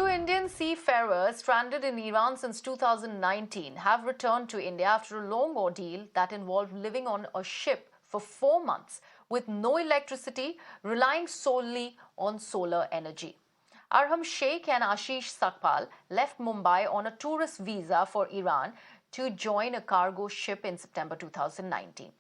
Two Indian seafarers stranded in Iran since 2019 have returned to India after a long ordeal that involved living on a ship for 4 months with no electricity, relying solely on solar energy. Arham Shaikh and Ashish Sakpal left Mumbai on a tourist visa for Iran to join a cargo ship in September 2019.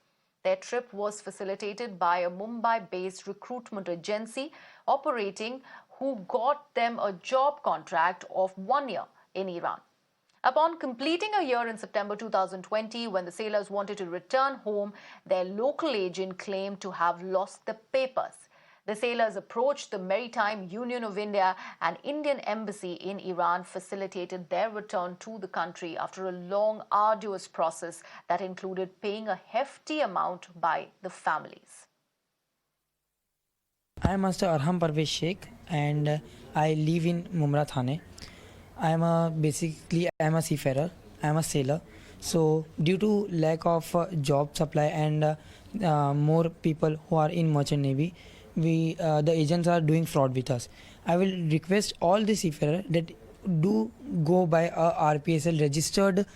Their trip was facilitated by a Mumbai-based recruitment agency operating who got them a job contract of 1 year in Iran. Upon completing a year in September 2020, when the sailors wanted to return home, their local agent claimed to have lost the papers. The sailors approached the Maritime Union of India and Indian Embassy in Iran facilitated their return to the country after a long, arduous process that included paying a hefty amount by the families. I am Mr. Arham Sheikh and I live in Mumbai, Thane. I am a seafarer. I am a sailor. So due to lack of job supply and more people who are in merchant navy, the agents are doing fraud with us. I will request all the seafarers that do go by a RPSL registered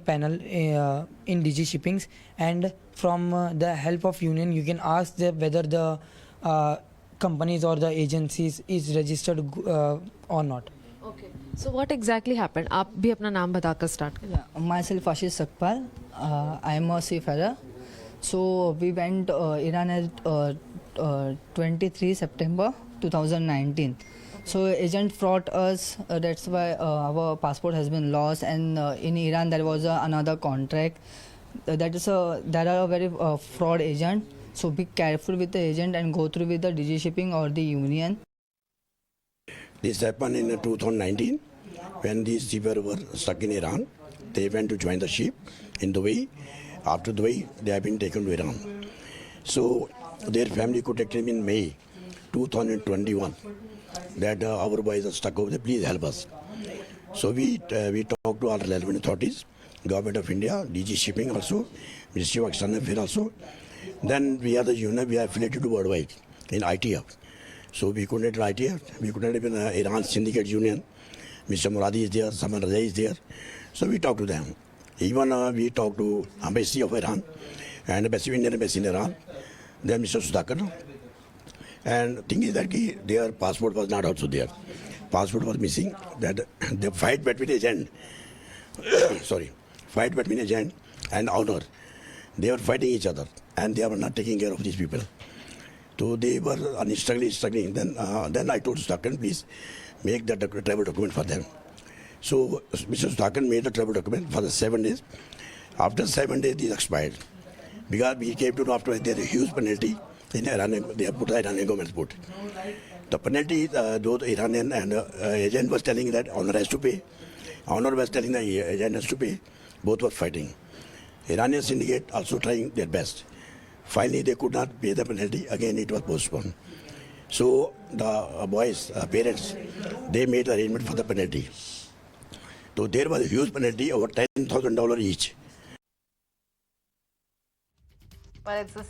panel in DG Shippings, and from the help of union you can ask whether the companies or the agencies is registered or not. Okay. So what exactly happened? आप भी अपना नाम बताकर start करें. Myself Ashish Sakpal. I am a seafarer. So we went Iran at 23 September 2019. So agent fraud us. That's why our passport has been lost. And in Iran there was another contract. There are a very fraud agent. So be careful with the agent and go through with the DG Shipping or the union. This happened in 2019 when these seafarers were stuck in Iran. They went to join the ship in Dubai. After Dubai, they have been taken to Iran. So their family contacted me in May 2021 that our boys are stuck over there, please help us. So we talked to all relevant authorities, Government of India, DG Shipping also, Ministry of External Affairs also. Then we are the union, we are affiliated to Worldwide in ITF. So we contacted ITF, we contacted with Iran Syndicate Union. Mr. Muradi is there, Saman Raja is there. So we talked to them. Even we talked to Embassy of Iran and Indian Embassy in Iran. Then Mr. Sudhakar. And the thing is that their passport was not also there. Passport was missing. That the fight between agent, fight between agent and owner, they were fighting each other and they were not taking care of these people. So they were struggling. Then I told Sudhakar, please make the travel document for them. So Mr. Thane made the travel document for the 7 days. After 7 days, these expired. Because we came to know after there is a huge penalty in Iran. They have put the Iranian government put. The penalty, though the Iranian and agent was telling that owner has to pay. Owner was telling the agent has to pay. Both were fighting. Iranian syndicate also trying their best. Finally, they could not pay the penalty. Again, it was postponed. So the boys' parents, they made the arrangement for the penalty. So there was a huge penalty over $10,000 each. Well, it's the